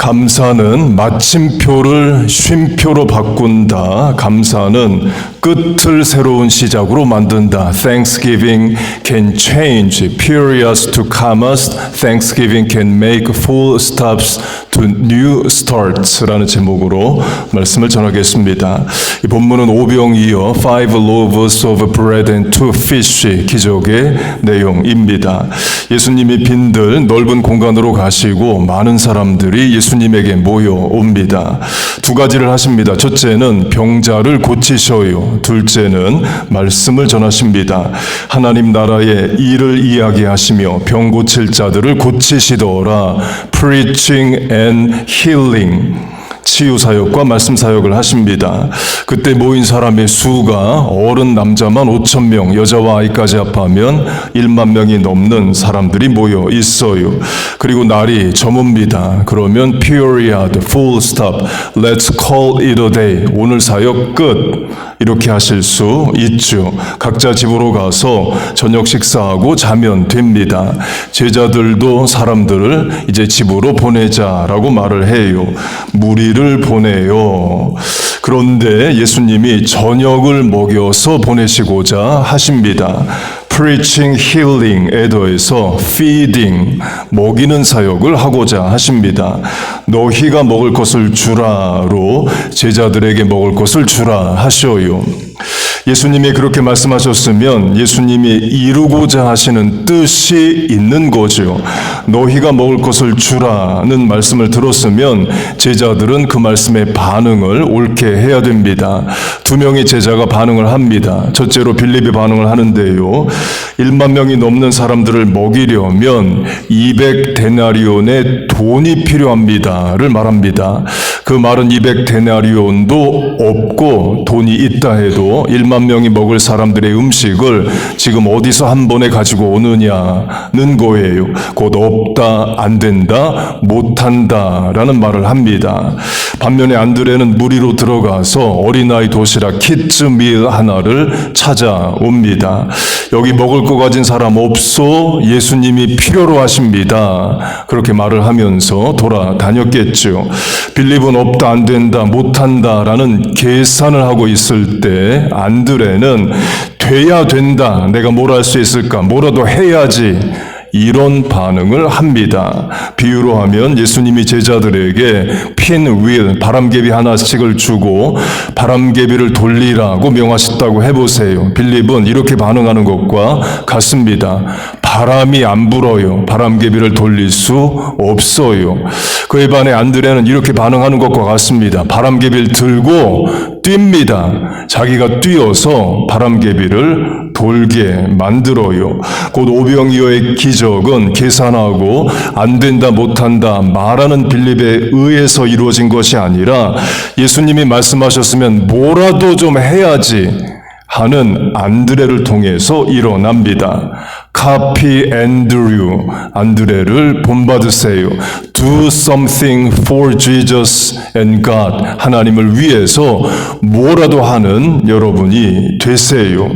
감사는 마침표를 쉼표로 바꾼다. 감사는 끝을 새로운 시작으로 만든다. Thanksgiving can change periods to commas. Thanksgiving can make full stops to new starts 라는 제목으로 말씀을 전하겠습니다. 이 본문은 오병이어 Five loaves of bread and two fish 기적의 내용입니다. 예수님이 빈들 넓은 공간으로 가시고 많은 사람들이 예수님에게 모여옵니다. 두 가지를 하십니다. 첫째는 병자를 고치셔요. 둘째는 말씀을 전하십니다. 하나님 나라의 일을 이야기하시며 병 고칠 자들을 고치시더라. Preaching and healing. 치유 사역과 말씀 사역을 하십니다. 그때 모인 사람의 수가 어른 남자만 5,000명, 여자와 아이까지 합하면 1만 명이 넘는 사람들이 모여 있어요. 그리고 날이 저뭅니다. 그러면 period, full stop, let's call it a day. 오늘 사역 끝. 이렇게 하실 수 있죠. 각자 집으로 가서 저녁 식사하고 자면 됩니다. 제자들도 사람들을 이제 집으로 보내자라고 말을 해요. 무리를 보내요. 그런데 예수님이 저녁을 먹여서 보내시고자 하십니다. Preaching, healing에 더해서 feeding, 먹이는 사역을 하고자 하십니다. 너희가 먹을 것을 주라로 제자들에게 먹을 것을 주라 하셔요. 예수님이 그렇게 말씀하셨으면 예수님이 이루고자 하시는 뜻이 있는 거죠. 너희가 먹을 것을 주라는 말씀을 들었으면 제자들은 그 말씀에 반응을 옳게 해야 됩니다. 두 명의 제자가 반응을 합니다. 첫째로 빌립이 반응을 하는데요. 1만 명이 넘는 사람들을 먹이려면 200데나리온의 돈이 필요합니다를 말합니다. 그 말은 200데나리온도 없고 돈이 있다 해도 1만 명이 먹을 사람들의 음식을 지금 어디서 한 번에 가지고 오느냐는 거예요. 곧 없다, 안 된다, 못한다라는 말을 합니다. 반면에 안드레는 무리로 들어가서 어린아이 도시락 키즈밀 하나를 찾아옵니다. 여기 먹을 거 가진 사람 없소? 예수님이 필요로 하십니다. 그렇게 말을 하면서 돌아다녔겠죠. 빌립은 없다, 안 된다, 못한다라는 계산을 하고 있을 때 안드레는 돼야 된다. 내가 뭘 할 수 있을까? 뭐라도 해야지. 이런 반응을 합니다. 비유로 하면 예수님이 제자들에게 핀윌, 바람개비 하나씩을 주고 바람개비를 돌리라고 명하셨다고 해보세요. 빌립은 이렇게 반응하는 것과 같습니다. 바람이 안 불어요. 바람개비를 돌릴 수 없어요. 그에 반해 안드레는 이렇게 반응하는 것과 같습니다. 바람개비를 들고 뜁니다. 자기가 뛰어서 바람개비를 돌게 만들어요. 곧 오병이어의 기적은 계산하고 안 된다, 못한다 말하는 빌립에 의해서 이루어진 것이 아니라 예수님이 말씀하셨으면 뭐라도 좀 해야지 하는 안드레를 통해서 일어납니다. Copy Andrew, 안드레를 본받으세요. Do something for Jesus and God, 하나님을 위해서 뭐라도 하는 여러분이 되세요.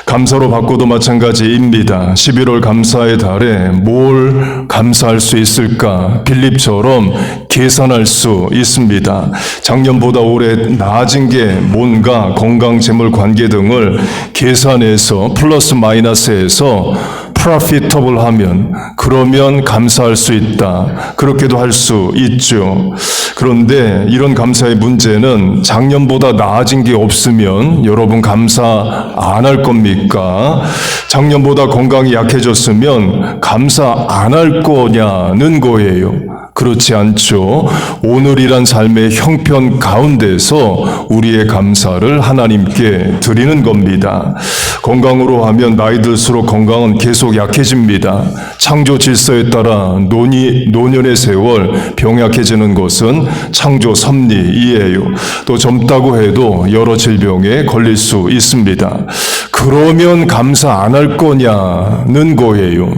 감사로 바꿔도 마찬가지입니다. 11월 감사의 달에 뭘 감사할 수 있을까? 빌립처럼 계산할 수 있습니다. 작년보다 올해 나아진 게 뭔가 건강, 재물, 관계 등을 계산해서 플러스 마이너스해서 profitable 하면 그러면 감사할 수 있다. 그렇게도 할 수 있죠. 그런데 이런 감사의 문제는 작년보다 나아진 게 없으면 여러분 감사 안 할 겁니까? 작년보다 건강이 약해졌으면 감사 안 할 거냐는 거예요. 그렇지 않죠. 오늘이란 삶의 형편 가운데서 우리의 감사를 하나님께 드리는 겁니다. 건강으로 하면 나이 들수록 건강은 계속 약해집니다. 창조 질서에 따라 노년의 세월 병약해지는 것은 창조 섭리이에요. 또 젊다고 해도 여러 질병에 걸릴 수 있습니다. 그러면 감사 안 할 거냐는 거예요.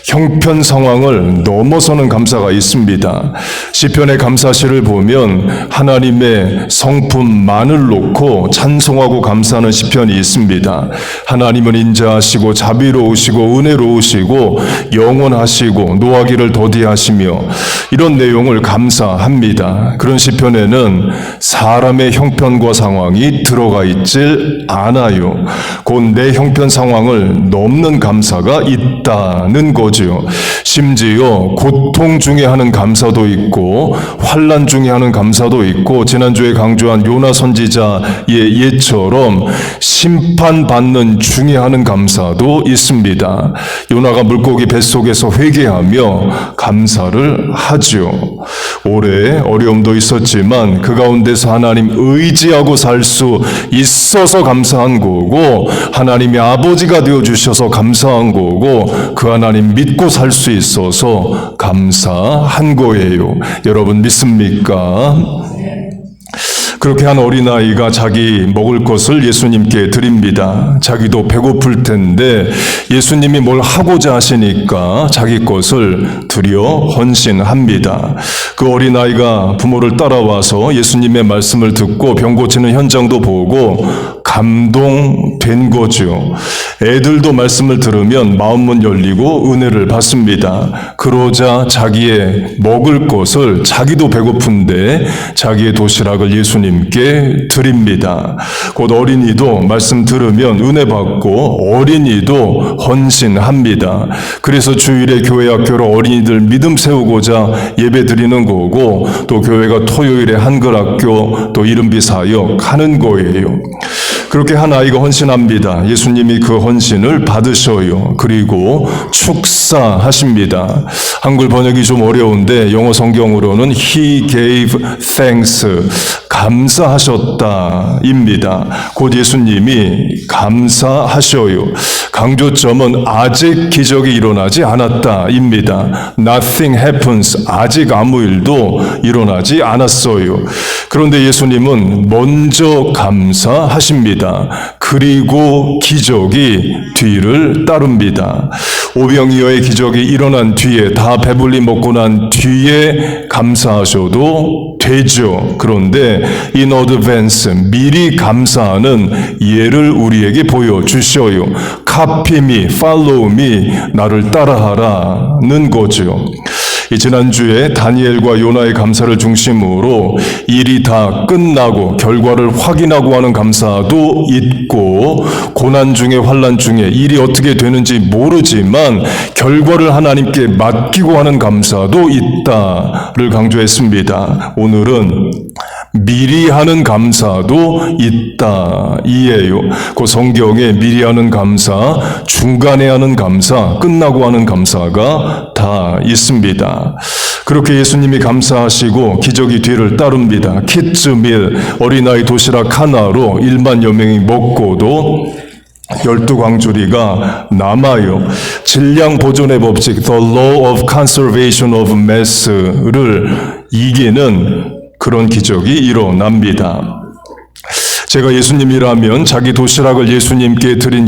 형편 상황을 넘어서는 감사가 있습니다. 시편의 감사시를 보면 하나님의 성품만을 놓고 찬송하고 감사하는 시편이 있습니다. 하나님은 인자하시고 자비로우시고 은혜로우시고 영원하시고 노하기를 더디하시며 이런 내용을 감사합니다. 그런 시편에는 사람의 형편과 상황이 들어가 있질 않아요. 곧 내 형편 상황을 넘는 감사가 있다는 거지요. 심지어 고통 중에 하는 감사도 있고 환난 중에 하는 감사도 있고 지난주에 강조한 요나 선지자의 예처럼 심판받는 중에 하는 감사도 있습니다. 요나가 물고기 뱃속에서 회개하며 감사를 하죠. 올해 어려움도 있었지만 그 가운데서 하나님 의지하고 살 수 있어서 감사한 거고 하나님이 아버지가 되어주셔서 감사한 거고 그 하나님 믿고 살 수 있어서 감사한 거예요. 여러분 믿습니까? 그렇게 한 어린아이가 자기 먹을 것을 예수님께 드립니다. 자기도 배고플 텐데 예수님이 뭘 하고자 하시니까 자기 것을 드려 헌신합니다. 그 어린아이가 부모를 따라와서 예수님의 말씀을 듣고 병 고치는 현장도 보고 감동된 거죠. 애들도 말씀을 들으면 마음문 열리고 은혜를 받습니다. 그러자 자기의 먹을 것을 자기도 배고픈데 자기의 도시락을 예수님께 드립니다. 곧 어린이도 말씀 들으면 은혜 받고 어린이도 헌신합니다. 그래서 주일에 교회 학교로 어린이들 믿음 세우고자 예배 드리는 거고 또 교회가 토요일에 한글 학교 또 이른비 사역 하는 거예요. 그렇게 한 아이가 헌신합니다. 예수님이 그 헌신을 받으셔요. 그리고 축사하십니다. 한글 번역이 좀 어려운데 영어 성경으로는 He gave thanks, 감사하셨다입니다. 곧 예수님이 감사하셔요. 강조점은 아직 기적이 일어나지 않았다입니다. Nothing happens, 아직 아무 일도 일어나지 않았어요. 그런데 예수님은 먼저 감사하십니다. 그리고 기적이 뒤를 따릅니다. 오병이어의 기적이 일어난 뒤에 다 배불리 먹고 난 뒤에 감사하셔도 되죠. 그런데 in advance, 미리 감사하는 예를 우리에게 보여주셔요. Copy me, follow me, 나를 따라하라는 거죠. 지난주에 다니엘과 요나의 감사를 중심으로 일이 다 끝나고 결과를 확인하고 하는 감사도 있고 고난 중에 환난 중에 일이 어떻게 되는지 모르지만 결과를 하나님께 맡기고 하는 감사도 있다를 강조했습니다. 오늘은 미리 하는 감사도 있다 이에요. 그 성경에 미리 하는 감사, 중간에 하는 감사, 끝나고 하는 감사가 다 있습니다. 그렇게 예수님이 감사하시고 기적이 뒤를 따릅니다. 키즈밀, 어린아이 도시락 하나로 1만여 명이 먹고도 12광주리가 남아요. 질량 보존의 법칙, The Law of Conservation of Mass를 이기는 그런 기적이 일어납니다. 제가 예수님이라면 자기 도시락을 예수님께 드린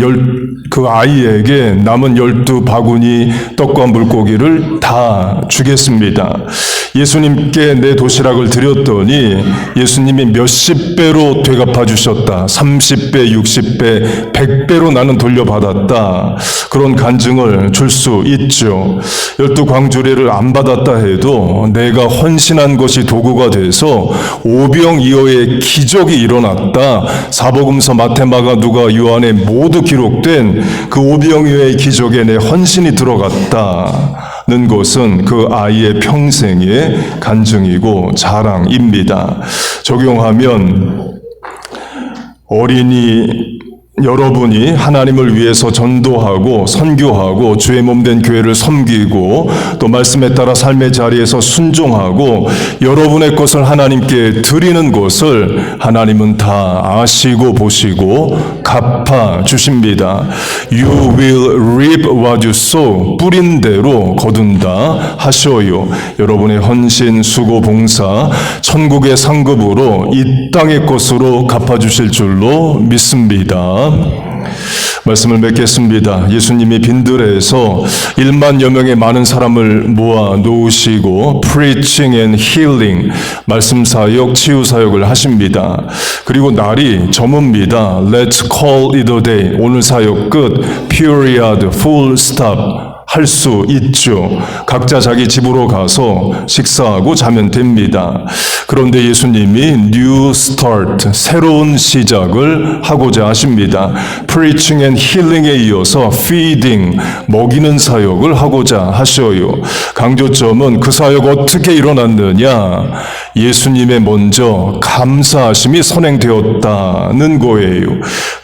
그 아이에게 남은 12바구니 떡과 물고기를 다 주겠습니다. 예수님께 내 도시락을 드렸더니 예수님이 몇십 배로 되갚아 주셨다. 30배, 60배, 100배로 나는 돌려받았다. 그런 간증을 줄 수 있죠. 12광주리를 안 받았다 해도 내가 헌신한 것이 도구가 돼서 오병이어의 기적이 일어났다. 사복음서, 마태, 마가, 누가, 요한에 모두 기록된 그 오병이어의 기적에 내 헌신이 들어갔다는 것은 그 아이의 평생의 간증이고 자랑입니다. 적용하면 어린이 여러분이 하나님을 위해서 전도하고 선교하고 주의 몸된 교회를 섬기고 또 말씀에 따라 삶의 자리에서 순종하고 여러분의 것을 하나님께 드리는 것을 하나님은 다 아시고 보시고 갚아 주십니다. You will reap what you sow. 뿌린 대로 거둔다 하셔요. 여러분의 헌신, 수고, 봉사 천국의 상급으로 이 땅의 것으로 갚아 주실 줄로 믿습니다. 말씀을 맺겠습니다. 예수님이 빈들에서 1만여 명의 많은 사람을 모아 놓으시고 preaching and healing, 말씀 사역, 치유 사역을 하십니다. 그리고 날이 저뭅니다. Let's call it a day. 오늘 사역 끝. period, full stop. 할 수 있죠. 각자 자기 집으로 가서 식사하고 자면 됩니다. 그런데 예수님이 new start, 새로운 시작을 하고자 하십니다. preaching and healing에 이어서 feeding, 먹이는 사역을 하고자 하셔요. 강조점은 그 사역 어떻게 일어났느냐? 예수님의 먼저 감사하심이 선행되었다는 거예요.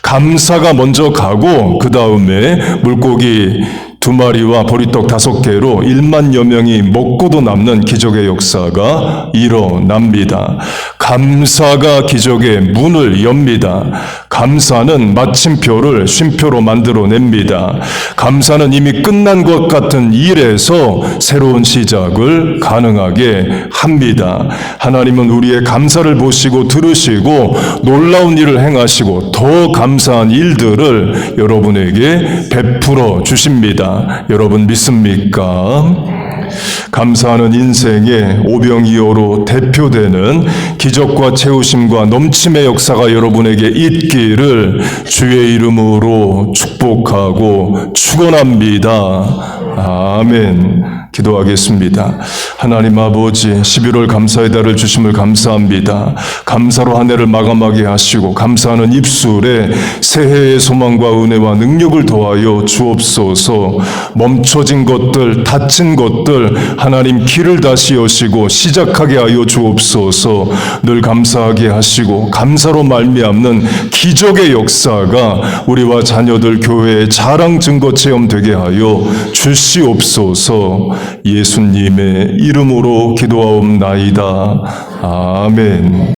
감사가 먼저 가고 그 다음에 물고기 2마리와 보리떡 5개로 1만여 명이 먹고도 남는 기적의 역사가 일어납니다. 감사가 기적의 문을 엽니다. 감사는 마침표를 쉼표로 만들어냅니다. 감사는 이미 끝난 것 같은 일에서 새로운 시작을 가능하게 합니다. 하나님은 우리의 감사를 보시고 들으시고 놀라운 일을 행하시고 더 감사한 일들을 여러분에게 베풀어 주십니다. 여러분 믿습니까? 감사하는 인생의 오병이어로 대표되는 기적과 채우심과 넘침의 역사가 여러분에게 있기를 주의 이름으로 축복하고 축원합니다. 아멘. 기도하겠습니다. 하나님 아버지, 11월 감사의 달을 주심을 감사합니다. 감사로 한 해를 마감하게 하시고 감사하는 입술에 새해의 소망과 은혜와 능력을 더하여 주옵소서. 멈춰진 것들, 닫힌 것들 하나님 길을 다시 여시고 시작하게 하여 주옵소서. 늘 감사하게 하시고 감사로 말미암는 기적의 역사가 우리와 자녀들 교회의 자랑 증거 체험되게 하여 주시옵소서. 예수님의 이름으로 기도하옵나이다. 아멘.